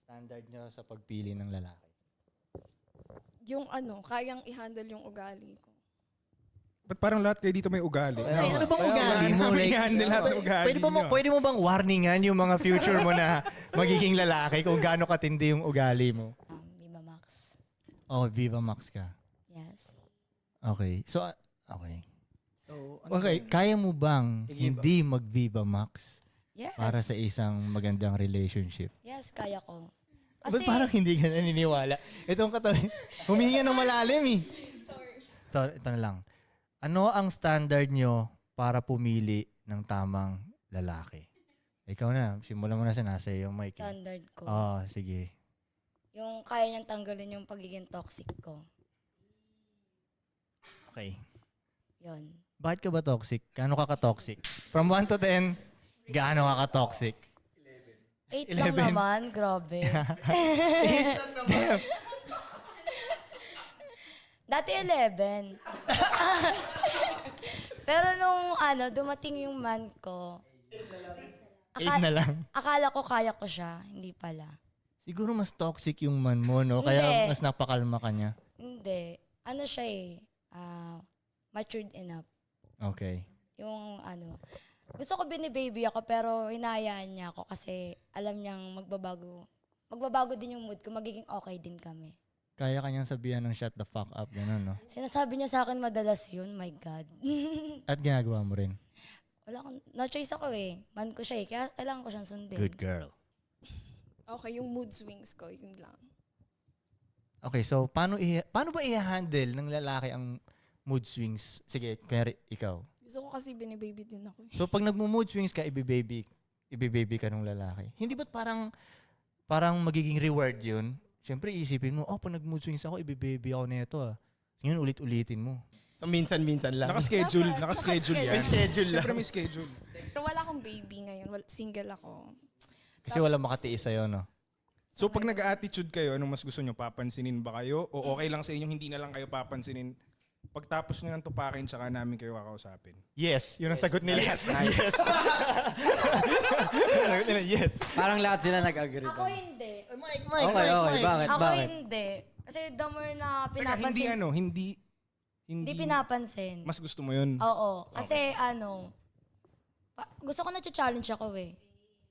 Standard nyo sa pagpili ng lalaki. Yung kayang i-handle yung ugali ko. Ba't parang lahat kayo dito may ugali? Ay, ano bang ugali mo? May handle lahat ng ugali Pwede mo bang warningan yung mga future mo na magiging lalaki kung gaano katindi yung ugali mo? Viva Max. Oh, Viva Max ka. Yes. Okay. So, okay. So, Okay, kaya mo bang Hindi ba? hindi mag-Viva Max Yes. para sa isang magandang relationship? Yes, kaya ko. Ba't parang hindi ka naniniwala? Itong katabi, humingi ng malalim eh. Ito na lang. Ano ang standard nyo para pumili ng tamang lalaki? Ikaw na, simulan mo na sa nasa yung mic. Standard ko. Sige. Yung kaya niyang tanggalin yung pagiging toxic ko. Okay. Yon. Bakit ka ba toxic? Gaano ka ka-toxic? From 1 to 10, gaano ka ka-toxic? 8 lang 11. naman, grabe. Dati 11. Pero nung dumating yung man ko, 8 na lang. akala ko kaya ko siya, hindi pala. Siguro mas toxic yung man mo, no? Hindi. Kaya mas napakalma ka niya. Hindi. Ano siya matured enough. Okay. Yung gusto ko binibaby ako pero hinahayaan niya ako kasi alam niyang magbabago. Magbabago din yung mood ko, magiging okay din kami. Kaya kanyang sabihan ng shut the fuck up, gano'n, no? Sinasabi niya sa akin madalas yun, my God. At ginagawa mo rin. Wala akong, no-choice ako eh. Man ko siya eh, kaya kailangan ko siyang sundin. Good girl. Okay, yung mood swings ko, yun lang. Okay, so paano ba i-handle ng lalaki ang mood swings? Sige, kaya ikaw. Gusto ko kasi binibaby din ako. So pag nagmo-mood swings ka, ibibaby ka ng lalaki. Hindi ba't parang magiging reward yun? Siyempre, isipin mo, pag nag-mood swings ako, ibibaby ako nito ah. Ngayon, ulit-ulitin mo. So, minsan-minsan lang. Nakaschedule yan. May schedule lang. Siyempre may schedule. Pero wala akong baby ngayon. Single ako. Kasi wala makatiis sa'yo, no? So pag nag-attitude kayo, anong mas gusto nyo? Papansinin ba kayo? O okay lang sa inyo, hindi na lang kayo papansinin? Pagtapos nyo ng tupakin, tsaka namin kayo kakausapin. Yes, yun ang sagot nila. Yes. Yes. Sagot nila, yes. Parang lahat sila nag-agree Ako doon. hindi. Mike, Okay. Bakit? Ako Bakit? hindi. Kasi the more na Teka, pinapansin, hindi hindi pinapansin. mas gusto mo yun. Oo. Kasi gusto ko na-challenge ako eh.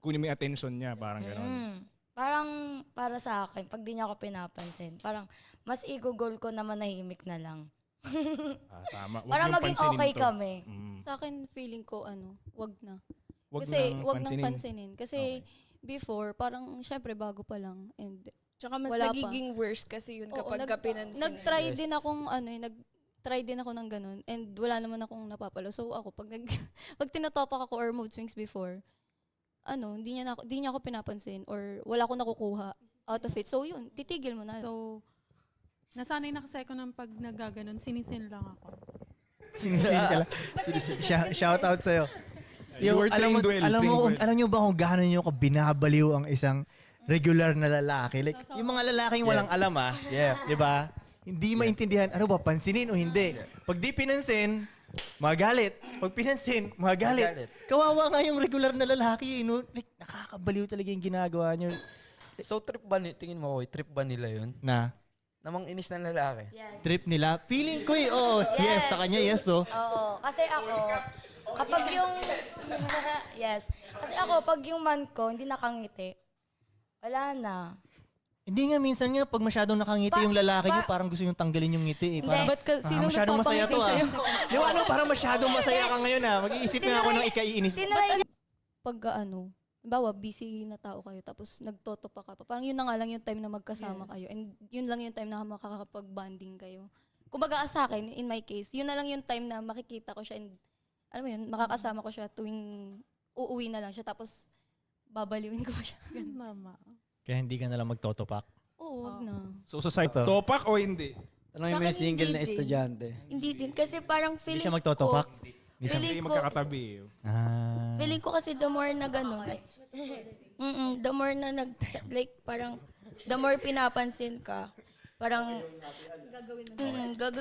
Kunin mo yung attention niya, parang gano'n. Parang para sa akin, pag di niya ako pinapansin, parang mas i-goal ko na manahimik na lang. Tama. Huwag Para niyong maging pansinin okay to. kami. Sa akin, feeling ko, wag na. Huwag Kasi, nang wag nang pansinin. pansinin. Kasi, before, parang, syempre, bago pa lang. And, Tsaka mas Wala pa. nagiging worse kasi yun oo, kapag ka pinansin. nag-try din akong, nag-try din ako ng ganun. And, wala naman akong napapalo. So, ako, pag tinatopak ako or mood swings before, hindi niya ako pinapansin or wala akong nakukuha out of it. So, yun, titigil mo na. So, nasanay na kasi ako ng pag nagaganon, sinisin lang ako. Sinisin ka lang. Shout out sa'yo. You were trained well. Alam nyo ba kung gaano nyo ka binabaliw ang isang regular na lalaki? Like, yung mga lalaking walang alam di ba? Hindi maintindihan, ano ba, pansinin o hindi. Pag di pinansin, magalit. Pag pinansin, magalit. Kawawa nga yung regular na lalaki, no? Like, nakakabaliw talaga yung ginagawa nyo. So tingin mo, trip ba nila yun? Na? Namang inis ng lalaki? Trip nila? Feeling ko yes, sa kanya yes, oh. Oo. Kasi ako, kapag yung... yes. Kasi ako, pag yung man ko, hindi nakangiti, wala na. Hindi nga, minsan nga, pag masyadong nakangiti yung lalaki nyo, parang gusto nyo tanggalin yung ngiti eh. Parang, Ba't ka, sino masyadong masaya to sa'yo? Yung parang masyadong masaya ka ngayon Mag-iisip nga ako ng ikaiinis. Pag bawa, busy na tao kayo, tapos nagtotopa ka pa. Parang yun na nga lang yung time na magkasama kayo. And yun lang yung time na makakapag-bonding kayo. Kumbaga sa akin, in my case, yun na lang yung time na makikita ko siya and, alam mo yun, makakasama ko siya tuwing uuwi na lang siya. Tapos, babaliwin ko pa siya. Ganun. Mama. Kaya hindi ka nalang magtotopak. Oo, wag na. So sa side, topak o hindi? Tanongin mo yung single na estudyante. Hindi din. Kasi parang Hindi feeling siya magtotopak. Hindi magkakatabi. Feeling ko kasi the more na gano'n, the more na parang, the more pinapansin ka, parang,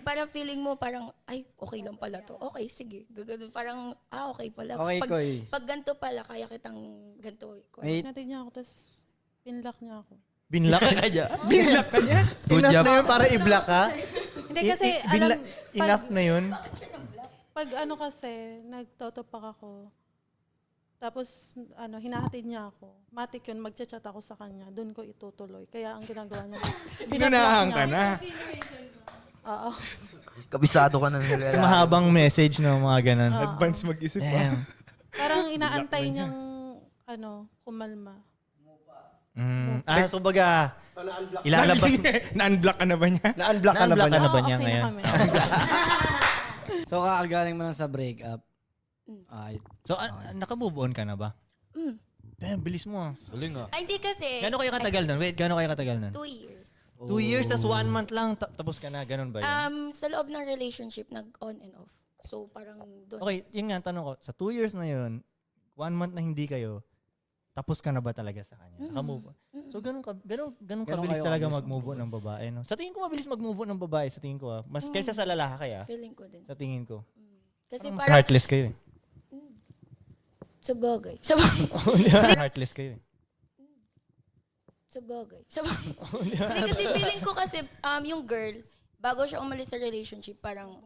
parang feeling mo, parang, ay, okay lang pala to. Okay, sige. Gagawin. Parang, okay pala. Okay, Koy. Pag ganito pala, kaya kitang ganito. May Natin niya ako, tapos Pinlock niya ako. Binlock? Binlock ka niya? Good Enough job. na yun para i-block ka? Hindi kasi Enough na yun? pag ano kasi, nagtotopak ako. Tapos, hinahatid niya ako. Matik yun, magchat-chat ako sa kanya. Doon ko itutuloy. Kaya ang ginagawa niya, Inunahan ka na. Oo. Kabisado ka na nila. Mahabang message no, mga ganun. Advance mag-isip pa. Damn. Parang inaantay niyang, kumalma. So baga, ilalabas mo. Na-unblock ka na ba niya? Na-unblock ka na ba Na-unblock ka niya? na ba Oo, niya okay na ngayon? kami. So kakagaling mo lang sa breakup. Ay, So, naka-move on ka na ba? Damn, bilis mo ah. Galing nga. Ay, hindi kasi. Gano'n kayo katagal nun? Wait, gano'n kayo katagal nun? 2 years. 2 years, tas 1 month lang, tapos ka na. Gano'n ba yun? Sa loob ng relationship, nag-on and off. So, parang doon. Okay, yun nga ang tanong ko. Sa 2 years na yun, 1 month na hindi kayo, tapos ka na ba talaga sa kanya? Naka-move on. So, ganun kabilis kayo talaga kabilis mag-move on ng babae, no? Sa tingin ko, mabilis mag-move on ng babae, sa tingin ko, ah. Mas kaysa sa lalaki, ah. Feeling ko din. Sa tingin ko. Kasi Mas parang, heartless kayo, eh. sa bagay. Sa bagay. Heartless kayo, eh. Sa bagay. Sa bagay. Hindi kasi feeling ko kasi, yung girl, bago siya umalis sa relationship, parang,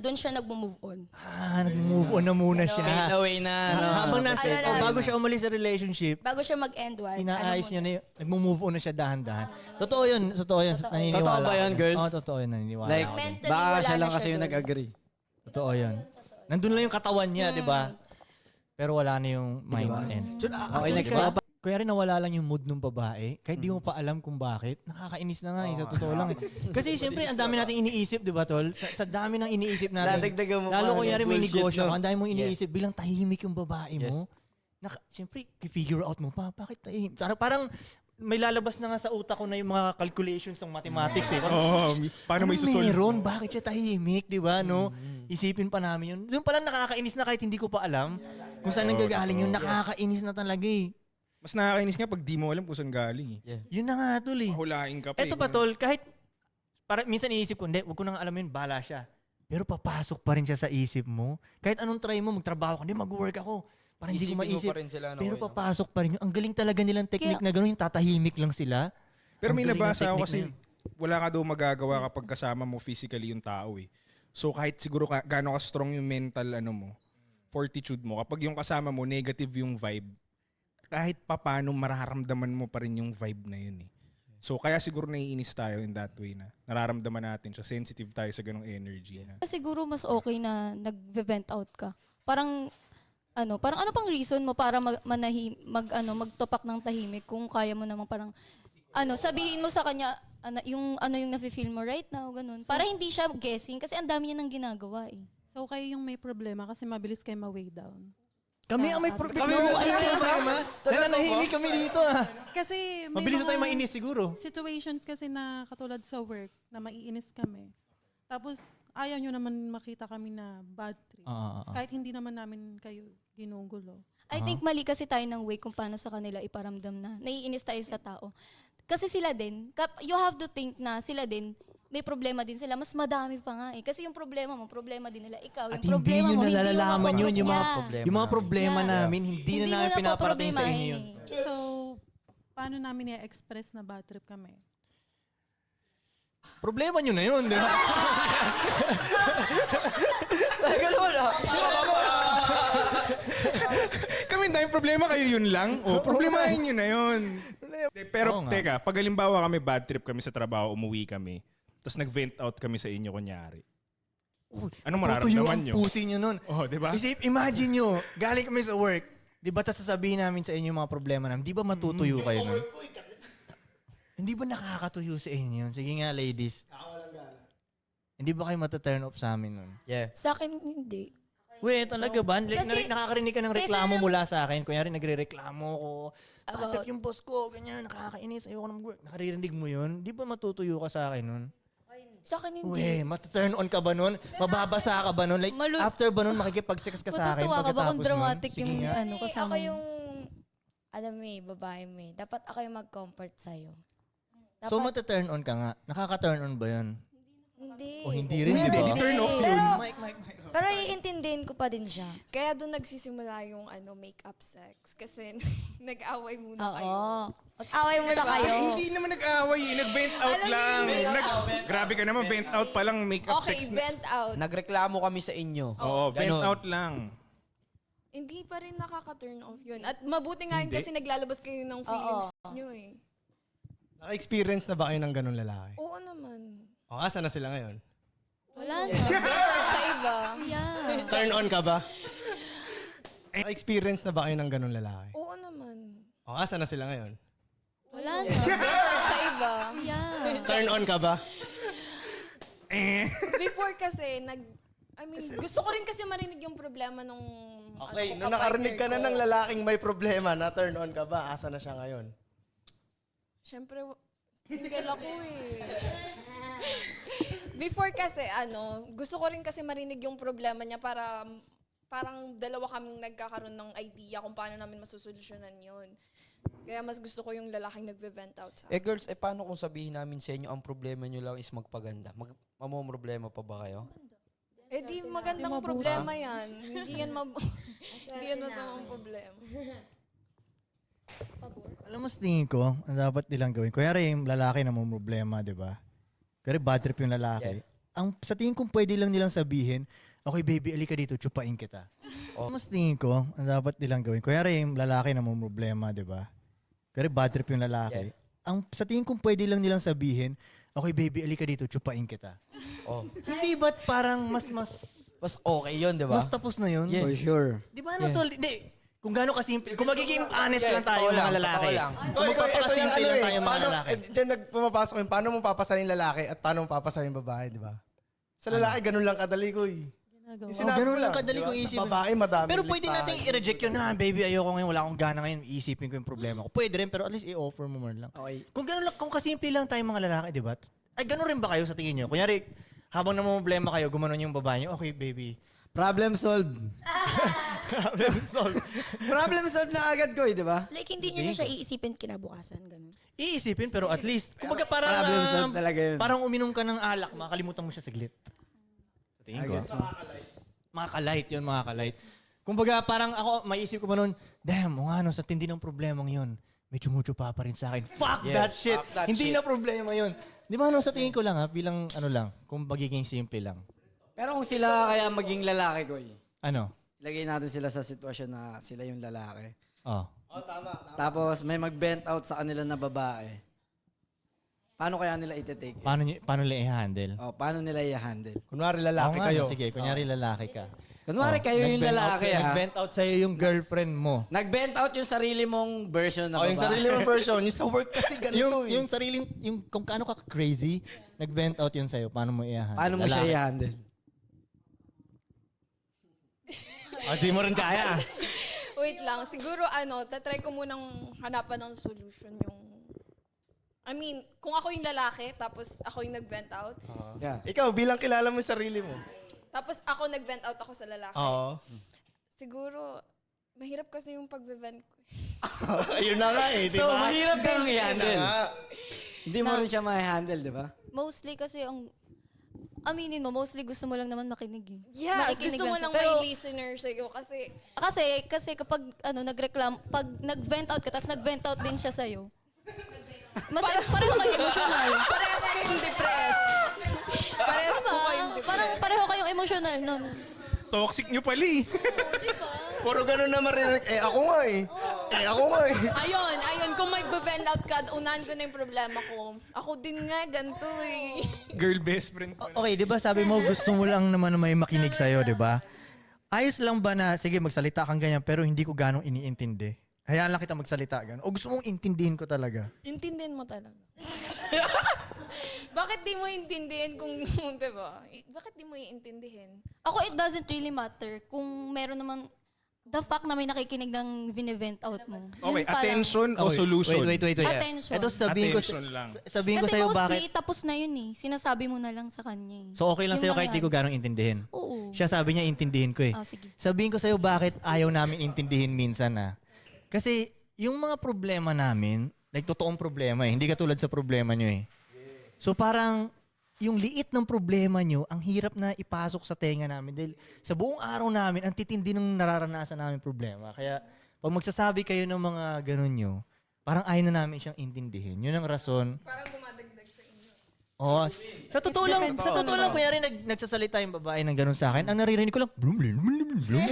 doon siya nag-move on. Nag-move on na muna siya. fade away na. Habang nasa, Alala. bago siya umalis sa relationship, Bago siya mag-end one. inaayos niya na yun. Nag-move on na siya dahan-dahan. Totoo yun. Naniniwala. Totoo ba yun, ako. girls? Oo, totoo yun. Naniniwala Like, ako. Mentally, baka wala siya na lang kasi siya yung dun. nag-agree. Totoo yun. Nandun lang yung katawan niya, di ba? Pero wala na yung mind Diba? end. So, Okay, next kaya, topic. kaya rin nawala lang yung mood ng babae. Kahit di mo pa alam kung bakit. Nakakainis na nga sa totoo lang. Kasi siyempre, ang dami nating iniisip, di ba, Tol? Sa dami ng iniisip natin. Dadagdagan mo Lalo pa, kunyari may bullshit, negosyo, no? ang dami mong iniisip. Bilang tahimik yung babae Yes. mo. Siyempre, i-figure out mo pa, bakit tahimik? Parang may lalabas na nga sa utak ko na yung mga calculations ng mathematics eh. Oo, paano mo isusolve? Meron? Bakit siya tahimik, di ba? No? Isipin pa namin yun. Doon pala nakakainis na kahit hindi ko pa alam kung saan nanggagaling yun. Nakakainis na talaga eh. Mas nakakainis nga pag di mo alam kung saan galing. Yun na nga, Tol eh. Mahulain ka pa. Eto pa, Tol, kahit minsan iisip ko, hindi, huwag ko nang alam yun, bahala siya. Pero papasok pa rin siya sa isip mo. Kahit anong try mo, magtrabaho ka, hindi, mag-work ako. Parang hindi ko Isipin mo maisip. pa rin sila na Pero okay lang. papasok pa rin yun. Ang galing talaga nilang technique na gano'n, yung tatahimik lang sila. Pero may Ang galing ng nabasa ako technique kasi na yun. wala ka daw magagawa kapag kasama mo physically yung tao eh. So kahit siguro gaano ka strong yung mental mo, fortitude mo, kapag yung kasama mo negative yung vibe, kahit papano mararamdaman mo pa rin yung vibe na yun eh. So kaya siguro naiinis tayo in that way na nararamdaman natin siya, sensitive tayo sa ganong energy na. Siguro mas okay na nag-vent out ka. Parang ano pang reason mo para magtopak ng tahimik kung kaya mo namang parang sabihin mo sa kanya yung nafe-feel mo right now, ganun. Para hindi siya guessing kasi ang dami niya nang ginagawa eh. So, kayo yung may problema kasi mabilis kayo ma-weigh down. Kami ang may problema. Nananahimik kami dito ah. Kasi may Mabilis na tayo mga mainis siguro. situations kasi na katulad sa work na maiinis kami. Tapos, ayaw nyo naman makita kami na bad trip. Kahit hindi naman namin kayo ginugulo. I think mali kasi tayo ng way kung paano sa kanila iparamdam na naiinis tayo sa tao. Kasi sila din, you have to think na sila din, may problema din sila. Mas madami pa nga eh. Kasi yung problema mo, problema din nila. Ikaw, At yung problema hindi mo, nyo nalalaman yun, yung mga, problema yung mga namin. problema Yeah. namin, hindi na namin mo pinaparating sa inyo yun. poproblemahin eh. So, paano namin i-express na bad trip kami? Problema nyo na yun, di ba? Talaga naman ah. Kami tayong problema, kayo yun lang? O, problemahin nyo na yun. Pero Oo nga. teka, pag halimbawa kami bad trip kami sa trabaho, umuwi kami, tapos nag-vent out kami sa inyo kunyari. Anong Tutuyo mararamdaman ang nyo? pusi nyo nun. Oh, di ba? Imagine nyo, galing kami sa work, di ba, tas sasabihin namin sa inyo yung mga problema namin, di ba matutuyo kayo nun? Hindi ba nakakatuyo sa inyo yun? Sige nga, ladies. Hindi ba kayo mata-turn off sa amin nun? Yeah. Sa akin, hindi. Wait, talaga ba? Kasi- Nakakarinig ka ng kasi reklamo alam- mula sa akin. Kunyari, nagre-reklamo ko. About- Bakit yung boss ko? Ganyan, nakakainis. Ayoko na mag-work. Nakaririnig mo yun? Di ba matutuyo ka sa akin nun? Sa akin, hindi. Uy, mata-turn on ka ba nun? Mababasa ka ba nun? Like, after ba nun, makikipag-sex ka sa akin? Matutuwa ka ba kung pagkatapos nun? dramatic Sige yung nga. kasama ako mo? yung, alam mo eh, babae mo eh. Dapat ako yung mag-comfort sa'yo. So, mata-turn on ka nga. Nakaka-turn on ba yun? Hindi. O hindi rin, Hindi, di di ba? turn off yun. Pero iintindihin ko pa din siya. Kaya doon nagsisimula yung make-up sex. Kasi nag-away muna kayo. Oo. Mag-away muna kayo. Hindi naman nag-away, nag-vent out Alam niyo lang. yung vent out. Grabe ka naman, vent out pa lang, make-up Okay, sex. vent out. Nagreklamo kami sa inyo. Oo, vent Ganon. out lang. Hindi pa rin nakaka-turn off yun. At mabuti nga yun Hindi. kasi naglalabas kayo ng feelings nyo eh. Naka-experience na ba kayo ng ganun lalaki? Oo naman. O, asa na sila ngayon? Wala na. Nag-vent out sa iba. Yeah. Turn on ka ba? Naka-experience na ba kayo ng ganun lalaki? Oo naman. O, asa na sila ngayon? Wala na. Nag-vent out sa iba. Yeah. Turn on ka ba? Before kasi, gusto ko rin kasi marinig yung problema nung... Okay, nung nakarinig ka na ng lalaking may problema na turn on ka ba, asa na siya ngayon? Siyempre, single ako eh. Before kasi, gusto ko rin kasi marinig yung problema niya para parang dalawa kaming nagkakaroon ng idea kung paano namin masusolusyonan yun. Kaya mas gusto ko yung lalaking nagve-vent out sa akin. Girls, paano kung sabihin namin sa inyo ang problema nyo lang is magpaganda? Mamomroblema pa ba kayo? Eh di magandang problema yan. Hindi yan masamang problema. Alam mo, sa tingin ko, ang dapat nilang gawin. Kunyari yung lalaki na may problema, di ba? Kunyari bad trip yung lalaki. Sa tingin ko, pwede lang nilang sabihin, okay baby, alika dito, tsupain kita. Alam mo, sa tingin ko, ang dapat nilang gawin. Kunyari yung lalaki na may problema, di ba? Kunyari bad trip yung lalaki. Sa tingin ko, pwede lang nilang sabihin, okay baby, alika dito, tsupain kita. Oh. Hindi ba't parang mas okay yun, di ba? mas tapos na yun? Yeah. For sure. Di ba tol? Hindi. Kung gaano kasimple. Kung magiging honest lang tayo mga lalaki. totoo lang. Kung magpapakasimple lang tayo mga paano, lalaki. Diyan pumapasok yung paano mo papasahin yung lalaki at paano mo papasahin yung babae, di ba? Sa lalaki, ganun lang kadali ko eh. Yung sinabi ganun ko lang kadali di ba? kong isipin. Sa babae, madami Pero pwede nating i-reject yun. Baby, ayoko ngayon. Wala akong gana ngayon. Iisipin ko yung problema ko. Pwede rin, pero at least i-offer mo man lang. Okay. Kung ganun lang, kung kasimple lang tayo mga lalaki, di ba? Ay, ganun rin ba kayo sa tingin nyo? Kunyari, habang problema kayo, gumanon yung babae nyo, okay, baby. Problem solved. Problem solved. Problem solved na agad ko, di ba? Like, hindi nyo na siya iisipin kinabukasan. Ganun. Iisipin, pero at least, kumbaga parang, Problem solved talaga yun. parang uminom ka ng alak, makakalimutan mo siya saglit. Sa tingin ko. Makakalight yun, makakalight. Kumbaga parang ako, maisip ko pa noon, damn, sa tindi ng problemang yun, may tsumutsupa pa rin sa akin. Fuck that shit! fuck that Hindi shit. na problema yun. Di ba sa tingin ko lang bilang lang, kung magiging simple lang. Pero kung sila kaya maging lalaki ko, Ano? ilagay natin sila sa sitwasyon na sila yung lalaki. Oh. Tapos may mag-vent out sa kanila na babae. Paano kaya nila iti-take? Paano nila i-handle? Paano nila i-handle? Kunwari Oo lalaki nga, kayo. Sige, kunyari lalaki ka. Kunwari kayo yung lalaki, ha? Nag-vent out sa'yo yung girlfriend mo. Nag-vent out yung sarili mong version na babae. Yung sarili mong version, yung sa work kasi ganito eh. Yung sariling, kung kaano ka crazy, nag-vent out yun sa'yo, paano mo i-handle? Paano mo siya i-handle? Di mo rin kaya. Wait lang. Siguro tatry ko munang hanapan ng solution yung... kung ako yung lalaki, tapos ako yung nag-vent out, Yeah. Ikaw, bilang kilala mo yung sarili mo. tapos ako nag-vent out ako sa lalaki. Oo. Siguro, mahirap kasi yung pag-vent ko. Ayun na nga eh, di So, ba? mahirap kang Ayun na i-handle. nga. Hindi mo rin siya ma-handle, di ba? Mostly kasi aminin mo, mostly gusto mo lang naman makinig eh. Yeah, Makikinig gusto mo lang ng siya. Pero may listener sa'yo kasi kasi kapag pag nag-vent out ka, tapos nag-vent out din siya sa'yo, pareho kayo emotional. parehas kayong depressed. Parehas po kayong depressed. Parang pareho kayong emotional nun. Toxic nyo pala eh. Puro ganun na marinig. Ako nga eh. Ako nga eh. Ayun, kung may vent out ka, unahan ko na yung problema ko. Ako din nga, ganito eh. Girl best friend. Okay, di ba sabi mo gusto mo lang naman na may makinig sa'yo, di ba? Ayos lang ba na, sige magsalita kang ganyan pero hindi ko ganong iniintindi? Hayaan lang kita magsalita gano'n. O gusto mong intindihin ko talaga? Intindihin mo talaga. Bakit di mo intindihin kung, diba? Bakit di mo iintindihin? Ako, it doesn't really matter kung meron naman the fact na may nakikinig ng vine-vent out mo. Okay, Yun pa lang. attention o solution? Wait. Attention. Ito sabihin ko, Attention lang. sabihin ko Kasi sa'yo mostly, bakit. tapos na yun eh. Sinasabi mo na lang sa kanya eh. So okay lang Yun sa'yo kahit yan. di ko ganong intindihin. Oo. Siya sabi niya intindihin ko eh. Sige. Sabihin ko sa'yo bakit ayaw namin intindihin minsan Kasi yung mga problema namin, like totoong problema eh, hindi katulad sa problema nyo eh. So parang yung liit ng problema nyo, ang hirap na ipasok sa tenga namin. Dahil sa buong araw namin, ang titindi ng nararanasan namin problema. Kaya pag magsasabi kayo ng mga ganun nyo, parang ayaw na namin siyang intindihin. Yun ang rason. Parang dumadagdag sa inyo. Oh, sa totoo lang, kunyari nagsasalita yung babae ng ganun sa akin, ang naririnig ko lang, blum, blum, blum, blum.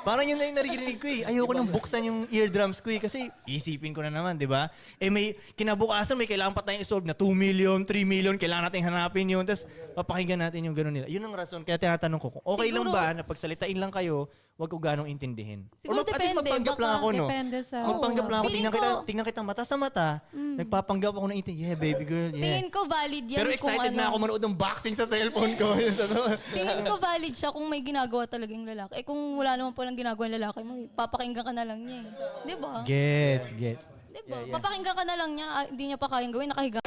Parang yun na yung naririnig ko eh. Ayoko nang buksan yung eardrums ko eh, kasi isipin ko na naman, di ba? Eh may kinabukasan, may kailangan pa tayong isolve na 2 million, 3 million, kailangan natin hanapin yun, tapos papakinggan natin yung ganun nila. Yun ang rason, kaya tinatanong ko, kung okay lang Siguro- ba na pagsalitain lang kayo, wag ko ganong intindihin? Siguro At least depende, magpanggap lang baka ako, no? Depende sa... Magpanggap lang ako, Feeling tingnan kita mata sa mata, nagpapanggap ako na intindihin, yeah, baby girl, yeah. Tingin ko valid yan Pero kung excited ano. na ako manood ng boxing sa cellphone ko. Tingin ko valid siya kung may ginagawa talaga yung lalaki. Eh kung wala naman palang ginagawa yung lalaki mo, papakinggan ka na lang niya eh. Di ba? Gets. Di ba? Papakinggan ka na lang niya, hindi niya pa kayang gawin, nakahiga.